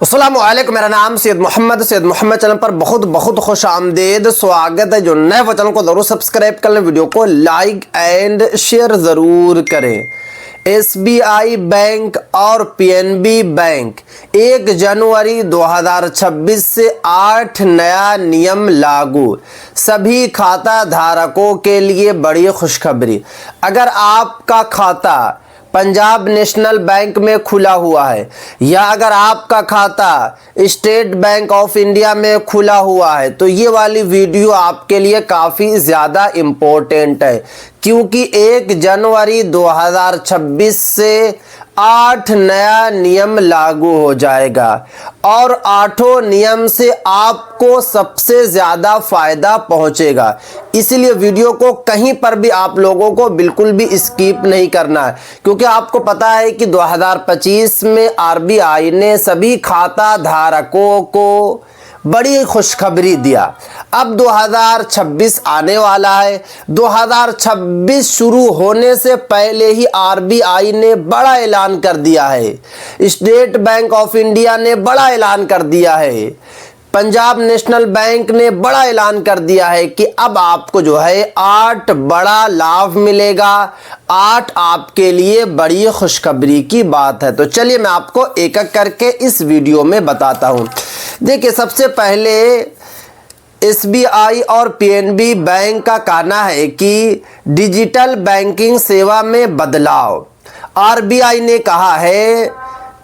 अस्सलाम वालेकुम। मेरा नाम सैयद मोहम्मद चैनल पर बहुत बहुत खुश आमदेद स्वागत है। जो नए वो चैनल को ज़रूर सब्सक्राइब कर लें, वीडियो को लाइक एंड शेयर ज़रूर करें। एसबीआई बैंक और पीएनबी बैंक 1 जनवरी 2026 से 8 नया नियम लागू। सभी खाता धारकों के लिए बड़ी खुशखबरी। अगर आपका खाता पंजाब नेशनल बैंक में खुला हुआ है या अगर आपका खाता स्टेट बैंक ऑफ इंडिया में खुला हुआ है तो ये वाली वीडियो आपके लिए काफ़ी ज़्यादा इम्पोर्टेंट है, क्योंकि 1 जनवरी 2026 से 8 नया नियम लागू हो जाएगा और 8 नियम से आपको सबसे ज़्यादा फ़ायदा पहुंचेगा। इसलिए वीडियो को कहीं पर भी आप लोगों को बिल्कुल भी स्किप नहीं करना है, क्योंकि आपको पता है कि 2025 में आरबीआई ने सभी खाता धारकों को बड़ी खुशखबरी दिया। अब 2026 आने वाला है। 2026 शुरू होने से पहले ही आरबीआई ने बड़ा ऐलान कर दिया है, स्टेट बैंक ऑफ इंडिया ने बड़ा ऐलान कर दिया है, पंजाब नेशनल बैंक ने बड़ा ऐलान कर दिया है कि अब आपको जो है 8 बड़ा लाभ मिलेगा। 8 आपके लिए बड़ी खुशखबरी की बात है। तो चलिए मैं आपको एक एक करके इस वीडियो में बताता हूं। देखिए, सबसे पहले एसबीआई और पीएनबी बैंक का कहना है कि डिजिटल बैंकिंग सेवा में बदलाव। आरबीआई ने कहा है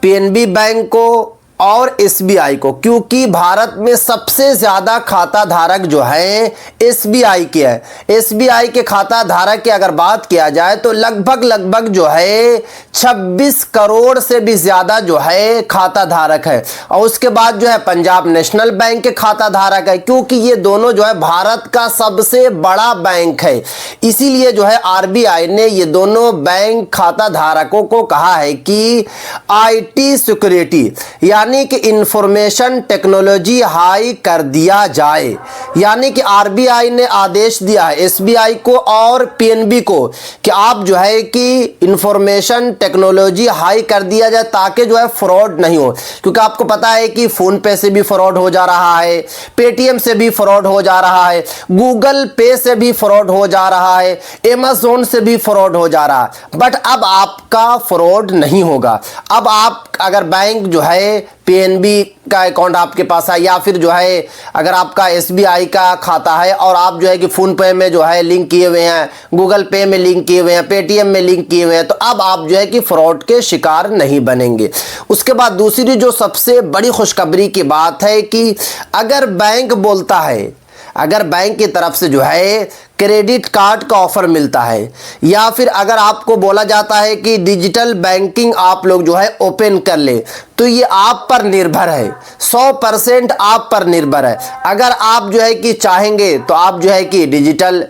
पीएनबी बैंक को और एसबीआई को, क्योंकि भारत में सबसे ज़्यादा खाता धारक जो है एसबीआई के हैं। एसबीआई के खाता धारक की अगर बात किया जाए तो लगभग जो है 26 करोड़ से भी ज़्यादा जो है खाता धारक है। और उसके बाद जो है पंजाब नेशनल बैंक के खाता धारक है, क्योंकि ये दोनों जो है भारत का सबसे बड़ा बैंक है। इसीलिए जो है आरबीआई ने ये दोनों बैंक खाता धारकों को कहा है कि आईटी सिक्योरिटी यानी कि इंफॉर्मेशन टेक्नोलॉजी हाई कर दिया जाए। यानी कि आरबीआई ने आदेश दिया है एसबीआई को और पीएनबी को कि आप जो है कि इंफॉर्मेशन टेक्नोलॉजी हाई कर दिया जाए, ताकि जो है फ्रॉड नहीं हो। क्योंकि आपको पता है कि फ़ोन पे से भी फ्रॉड हो जा रहा है, पेटीएम से भी फ्रॉड हो जा रहा है, गूगल पे से भी फ्रॉड हो जा रहा है, अमेज़न से भी फ्रॉड हो जा रहा है। बट अब आपका फ्रॉड नहीं होगा। अब आप अगर बैंक जो है पीएनबी का अकाउंट आपके पास है या फिर जो है अगर आपका एसबीआई का खाता है और आप जो है कि फ़ोन पे में जो है लिंक किए हुए हैं, गूगल पे में लिंक किए हुए हैं, पेटीएम में लिंक किए हुए हैं, तो अब आप जो है कि फ्रॉड के शिकार नहीं बनेंगे। उसके बाद दूसरी जो सबसे बड़ी खुशखबरी की बात है कि अगर बैंक बोलता है, अगर बैंक की तरफ से जो है क्रेडिट कार्ड का ऑफर मिलता है या फिर अगर आपको बोला जाता है कि डिजिटल बैंकिंग आप लोग जो है ओपन कर ले, तो ये आप पर निर्भर है, 100% आप पर निर्भर है। अगर आप जो है कि चाहेंगे तो आप जो है कि डिजिटल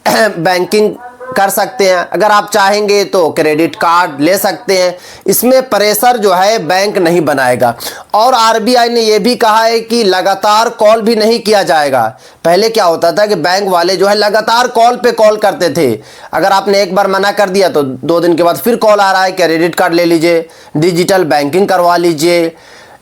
बैंकिंग कर सकते हैं, अगर आप चाहेंगे तो क्रेडिट कार्ड ले सकते हैं। इसमें प्रेशर जो है बैंक नहीं बनाएगा। और आरबीआई ने यह भी कहा है कि लगातार कॉल भी नहीं किया जाएगा। पहले क्या होता था कि बैंक वाले जो है लगातार कॉल पे कॉल करते थे। अगर आपने एक बार मना कर दिया तो 2 दिन के बाद फिर कॉल आ रहा है, क्रेडिट कार्ड ले लीजिए, डिजिटल बैंकिंग करवा लीजिए,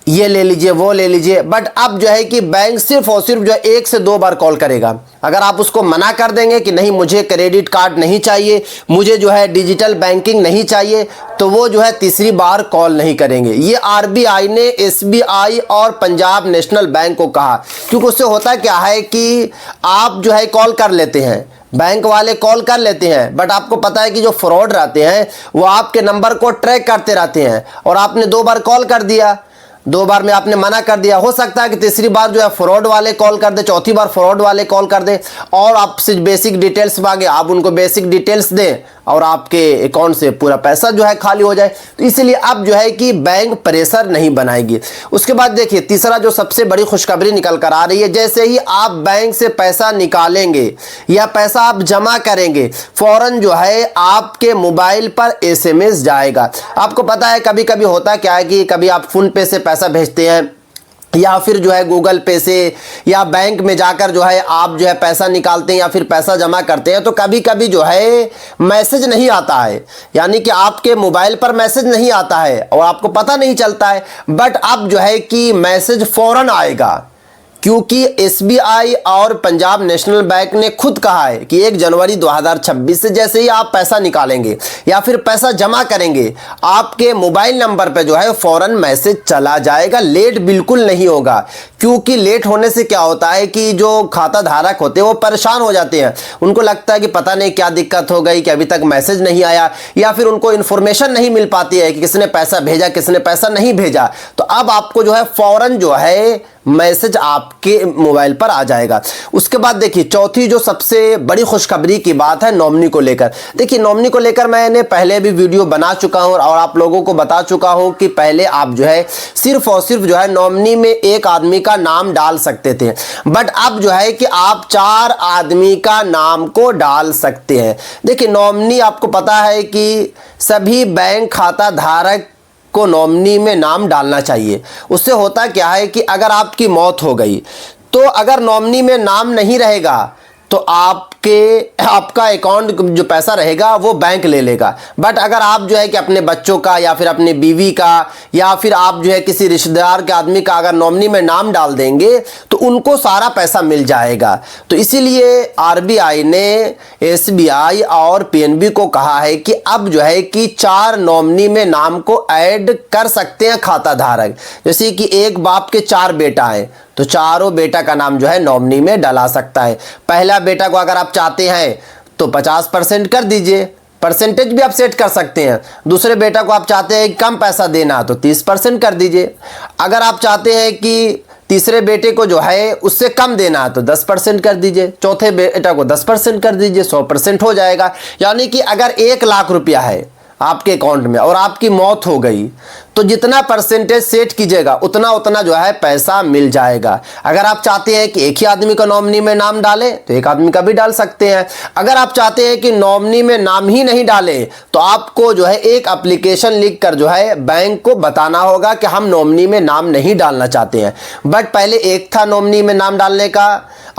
ये ले लीजिए, वो ले लीजिए। बट अब जो है कि बैंक सिर्फ और सिर्फ जो है 1 से 2 बार कॉल करेगा। अगर आप उसको मना कर देंगे कि नहीं मुझे क्रेडिट कार्ड नहीं चाहिए, मुझे जो है डिजिटल बैंकिंग नहीं चाहिए, तो वो जो है तीसरी बार कॉल नहीं करेंगे। ये आरबीआई ने एसबीआई और पंजाब नेशनल बैंक को कहा, क्योंकि उससे होता क्या है कि आप जो है कॉल कर लेते हैं, बैंक वाले कॉल कर लेते हैं, बट आपको पता है कि जो फ्रॉड रहते हैं वो आपके नंबर को ट्रैक करते रहते हैं। और आपने 2 बार कॉल कर दिया, 2 बार में आपने मना कर दिया, हो सकता है कि तीसरी बार जो है फ्रॉड वाले कॉल कर दे, चौथी बार फ्रॉड वाले कॉल कर दे और आपसे बेसिक डिटेल्स मांगे, आप उनको बेसिक डिटेल्स दें और आपके अकाउंट से पूरा पैसा जो है खाली हो जाए। तो इसलिए अब जो है कि बैंक प्रेशर नहीं बनाएगी। उसके बाद देखिए तीसरा जो सबसे बड़ी खुशखबरी निकल कर आ रही है, जैसे ही आप बैंक से पैसा निकालेंगे या पैसा आप जमा करेंगे, फौरन जो है आपके मोबाइल पर एसएमएस जाएगा। आपको पता है कभी कभी होता क्या है कि कभी आप फ़ोन पे से पैसा भेजते हैं या फिर जो है गूगल पे से या बैंक में जाकर जो है आप जो है पैसा निकालते हैं या फिर पैसा जमा करते हैं, तो कभी कभी जो है मैसेज नहीं आता है, यानी कि आपके मोबाइल पर मैसेज नहीं आता है और आपको पता नहीं चलता है। बट अब जो है कि मैसेज फौरन आएगा, क्योंकि एसबीआई और पंजाब नेशनल बैंक ने खुद कहा है कि 1 जनवरी 2026 से जैसे ही आप पैसा निकालेंगे या फिर पैसा जमा करेंगे, आपके मोबाइल नंबर पे जो है फौरन मैसेज चला जाएगा। लेट बिल्कुल नहीं होगा, क्योंकि लेट होने से क्या होता है कि जो खाता धारक होते हैं वो परेशान हो जाते हैं। उनको लगता है कि पता नहीं क्या दिक्कत हो गई कि अभी तक मैसेज नहीं आया, या फिर उनको इन्फॉर्मेशन नहीं मिल पाती है कि किसने पैसा भेजा किसने पैसा नहीं भेजा। तो अब आपको जो है फौरन जो है मैसेज आपके मोबाइल पर आ जाएगा। उसके बाद देखिए चौथी जो सबसे बड़ी खुशखबरी की बात है नॉमिनी को लेकर। देखिए नॉमिनी को लेकर मैंने पहले भी वीडियो बना चुका हूं और आप लोगों को बता चुका हूं कि पहले आप जो है सिर्फ और सिर्फ जो है नॉमिनी में एक आदमी का नाम डाल सकते थे, बट अब जो है कि आप 4 आदमी का नाम को डाल सकते हैं। देखिए नॉमिनी आपको पता है कि सभी बैंक खाता धारक को नॉमिनी में नाम डालना चाहिए। उससे होता क्या है कि अगर आपकी मौत हो गई तो अगर नॉमिनी में नाम नहीं रहेगा तो आपका अकाउंट जो पैसा रहेगा वो बैंक ले लेगा। बट अगर आप जो है कि अपने बच्चों का या फिर अपनी बीवी का या फिर आप जो है किसी रिश्तेदार के आदमी का अगर नॉमिनी में नाम डाल देंगे तो उनको सारा पैसा मिल जाएगा। तो इसीलिए आरबीआई ने एसबीआई और पीएनबी को कहा है कि अब जो है कि 4 नॉमिनी में नाम को ऐड कर सकते हैं खाता धारक। जैसे कि एक बाप के 4 बेटा हैं तो चारों बेटा का नाम जो है नॉमिनी में डला सकता है। पहला बेटा को अगर आप चाहते हैं तो 50% कर दीजिए, परसेंटेज भी आप सेट कर सकते हैं। दूसरे बेटा को आप चाहते हैं कम पैसा देना तो 30% कर दीजिए। अगर आप चाहते हैं कि तीसरे बेटे को जो है उससे कम देना तो 10% कर दीजिए, चौथे बेटा को 10% कर दीजिए, 100% हो जाएगा। यानी कि अगर 1 लाख रुपया है आपके अकाउंट में और आपकी मौत हो गई तो जितना परसेंटेज सेट कीजिएगा उतना उतना जो है पैसा मिल जाएगा। अगर आप चाहते हैं कि एक ही आदमी का नॉमिनी में नाम डालें तो एक आदमी का भी डाल सकते हैं। अगर आप चाहते हैं कि नॉमिनी में नाम ही नहीं डालें तो आपको जो है एक एप्लीकेशन लिख कर जो है बैंक को बताना होगा कि हम नॉमिनी में नाम नहीं डालना चाहते हैं। बट पहले एक था नॉमिनी में नाम डालने का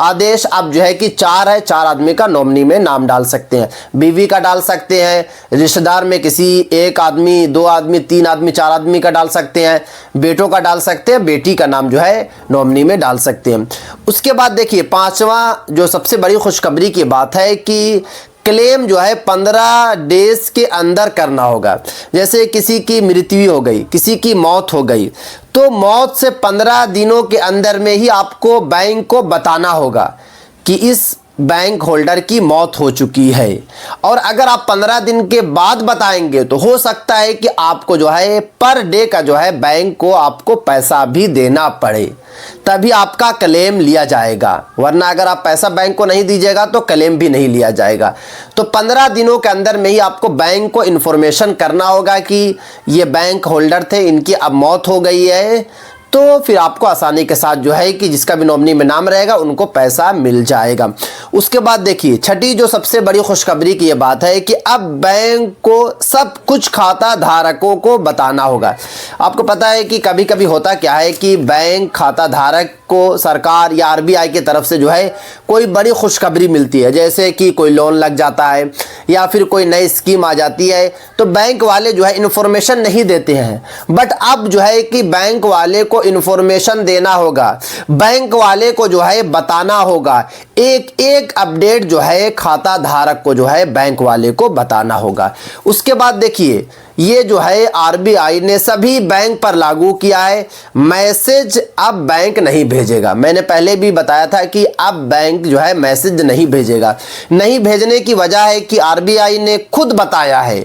आदेश, अब जो है कि 4 है, 4 आदमी का नॉमिनी में नाम डाल सकते हैं। बीवी का डाल सकते हैं, रिश्तेदार में किसी एक आदमी, 2 आदमी, 3 आदमी, 4 आदमी का डाल सकते हैं, बेटों का डाल सकते हैं, बेटी का नाम जो है नॉमिनी में डाल सकते हैं। उसके बाद देखिए 5वां जो सबसे बड़ी खुशखबरी की बात है कि क्लेम जो है 15 डेज के अंदर करना होगा। जैसे किसी की मृत्यु हो गई, किसी की मौत हो गई, तो मौत से 15 दिनों के अंदर में ही आपको बैंक को बताना होगा कि इस बैंक होल्डर की मौत हो चुकी है। और अगर आप 15 दिन के बाद बताएंगे तो हो सकता है कि आपको जो है पर डे का जो है बैंक को आपको पैसा भी देना पड़े, तभी आपका क्लेम लिया जाएगा। वरना अगर आप पैसा बैंक को नहीं दीजिएगा तो क्लेम भी नहीं लिया जाएगा। तो 15 दिनों के अंदर में ही आपको बैंक को इन्फॉर्मेशन करना होगा कि ये बैंक होल्डर थे, इनकी अब मौत हो गई है, तो फिर आपको आसानी के साथ जो है कि जिसका भी नॉमिनी में नाम रहेगा उनको पैसा मिल जाएगा। उसके बाद देखिए 6ठी जो सबसे बड़ी खुशखबरी की ये बात है कि अब बैंक को सब कुछ खाता धारकों को बताना होगा। आपको पता है कि कभी कभी होता क्या है कि बैंक खाता धारक को सरकार या आरबीआई की तरफ से जो है कोई बड़ी खुशखबरी मिलती है, जैसे कि कोई लोन लग जाता है या फिर कोई नई स्कीम आ जाती है, तो बैंक वाले जो है इन्फॉर्मेशन नहीं देते हैं। बट अब जो है कि बैंक वाले को इन्फॉर्मेशन देना होगा, बैंक वाले को जो है बताना होगा, एक एक अपडेट जो है खाता धारक को जो है बैंक वाले को बताना होगा। उसके बाद देखिए ये जो है आरबीआई ने सभी बैंक पर लागू किया है, मैसेज अब बैंक नहीं भेजेगा। मैंने पहले भी बताया था कि अब बैंक जो है मैसेज नहीं भेजेगा। नहीं भेजने की वजह है कि आरबीआई ने खुद बताया है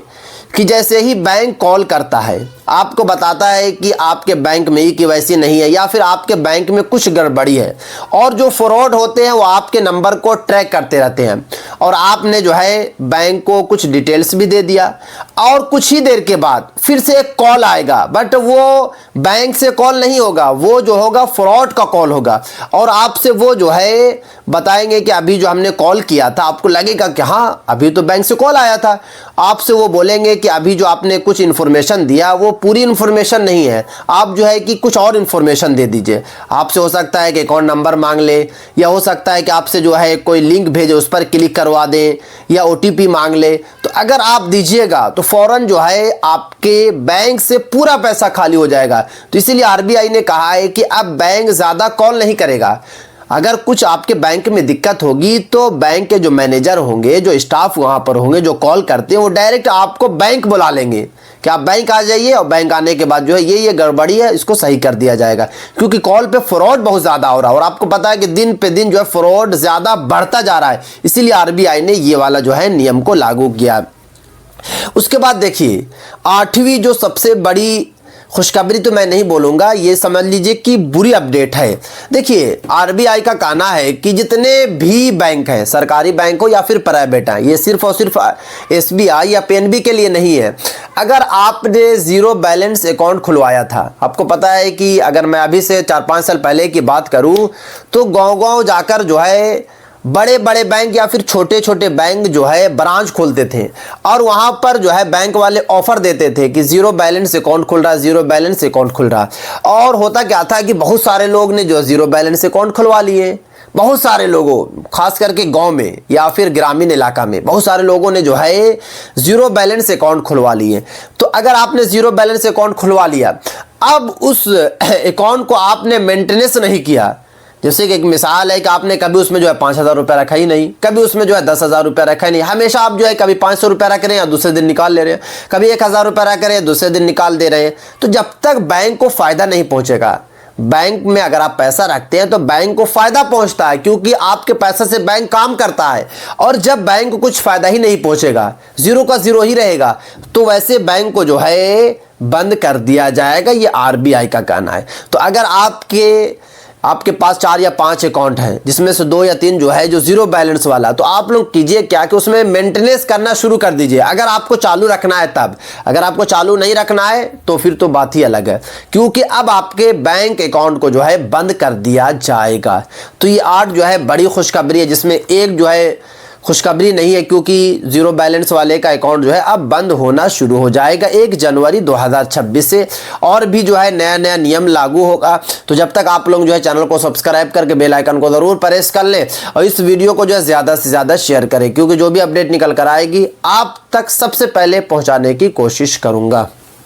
कि जैसे ही बैंक कॉल करता है आपको बताता है कि आपके बैंक में ही केवाईसी नहीं है या फिर आपके बैंक में कुछ गड़बड़ी है, और जो फ्रॉड होते हैं वो आपके नंबर को ट्रैक करते रहते हैं, और आपने जो है बैंक को कुछ डिटेल्स भी दे दिया और कुछ ही देर के बाद फिर से एक कॉल आएगा, बट वो बैंक से कॉल नहीं होगा, वो जो होगा फ्रॉड का कॉल होगा, और आपसे वो जो है बताएंगे कि अभी जो हमने कॉल किया था, आपको लगेगा कि हाँ अभी तो बैंक से कॉल आया था, आपसे वो बोलेंगे कि अभी जो आपने कुछ इन्फॉर्मेशन दिया वो पूरी इन्फॉर्मेशन नहीं है, आप जो है कि कुछ और इन्फॉर्मेशन दे दीजिए। आपसे हो सकता है कि अकाउंट नंबर मांग ले, या हो सकता है कि आपसे जो है कोई लिंक भेजे उस पर क्लिक करवा दें, या OTP मांग ले। तो अगर आप दीजिएगा तो फ़ौरन जो है आपके बैंक से पूरा पैसा खाली हो जाएगा। तो इसीलिए RBI ने कहा है कि अब बैंक ज़्यादा कॉल नहीं करेगा। अगर कुछ आपके बैंक में दिक्कत होगी तो बैंक के जो मैनेजर होंगे, जो स्टाफ वहाँ पर होंगे, जो कॉल करते हैं, वो डायरेक्ट आपको बैंक बुला लेंगे कि आप बैंक आ जाइए, और बैंक आने के बाद जो है ये गड़बड़ी है, इसको सही कर दिया जाएगा। क्योंकि कॉल पे फ्रॉड बहुत ज़्यादा हो रहा है, और आपको पता है कि दिन पे दिन जो है फ्रॉड ज़्यादा बढ़ता जा रहा है। इसीलिए RBI ने ये वाला जो है नियम को लागू किया। उसके बाद देखिए 8वीं जो सबसे बड़ी खुशखबरी, तो मैं नहीं बोलूँगा, ये समझ लीजिए कि बुरी अपडेट है। देखिए RBI का कहना है कि जितने भी बैंक हैं, सरकारी बैंक हो या फिर प्राइवेट हैं, ये सिर्फ और सिर्फ SBI या PNB के लिए नहीं है। अगर आपने ज़ीरो बैलेंस अकाउंट खुलवाया था, आपको पता है कि अगर मैं अभी से 4-5 साल पहले की बात करूँ तो गाँव-गाँव जाकर जो है बड़े बड़े बैंक या फिर छोटे छोटे बैंक जो है ब्रांच खोलते थे, और वहाँ पर जो है बैंक वाले ऑफर देते थे कि ज़ीरो बैलेंस अकाउंट खुल रहा, ज़ीरो बैलेंस अकाउंट खुल रहा। और होता क्या था कि बहुत सारे लोग ने जो ज़ीरो बैलेंस अकाउंट खुलवा लिए, बहुत सारे लोगों, खास करके गांव में या फिर ग्रामीण इलाका में बहुत सारे लोगों ने जो है ज़ीरो बैलेंस अकाउंट खुलवा लिए। तो अगर आपने ज़ीरो बैलेंस अकाउंट खुलवा लिया, अब उस अकाउंट को आपने मेंटेनेंस नहीं किया, जैसे कि एक मिसाल है कि आपने कभी उसमें जो है 5,000 रुपये रखा ही नहीं, कभी उसमें जो है 10,000 रुपये रखा ही नहीं, हमेशा आप जो है कभी 500 रुपये रख रहे हैं, दूसरे दिन निकाल ले रहे हैं, कभी 1,000 रुपये रख रहे हैं, दूसरे दिन निकाल दे रहे हैं। तो जब तक बैंक को फ़ायदा नहीं पहुंचेगा, बैंक में अगर आप पैसा रखते हैं तो बैंक को फ़ायदा पहुंचता है, क्योंकि आपके पैसे से बैंक काम करता है। और जब बैंक को कुछ फ़ायदा ही नहीं पहुंचेगा, ज़ीरो का ज़ीरो ही रहेगा, तो वैसे बैंक को जो है बंद कर दिया जाएगा। ये RBI का कहना है। तो अगर आपके पास 4 या 5 अकाउंट हैं, जिसमें से 2 या 3 जो है जो ज़ीरो बैलेंस वाला, तो आप लोग कीजिए क्या कि उसमें मेंटेनेंस करना शुरू कर दीजिए, अगर आपको चालू रखना है तब। अगर आपको चालू नहीं रखना है तो फिर तो बात ही अलग है, क्योंकि अब आपके बैंक अकाउंट को जो है बंद कर दिया जाएगा। तो ये 8 जो है बड़ी खुशखबरी है, जिसमें एक जो है खुशखबरी नहीं है, क्योंकि ज़ीरो बैलेंस वाले का अकाउंट जो है अब बंद होना शुरू हो जाएगा 1 जनवरी 2026 से। और भी जो है नया नया नियम लागू होगा। तो जब तक आप लोग जो है चैनल को सब्सक्राइब करके बेल आइकन को ज़रूर प्रेस कर लें, और इस वीडियो को जो है ज़्यादा से ज़्यादा शेयर करें, क्योंकि जो भी अपडेट निकल कर आएगी आप तक सबसे पहले पहुँचाने की कोशिश करूँगा।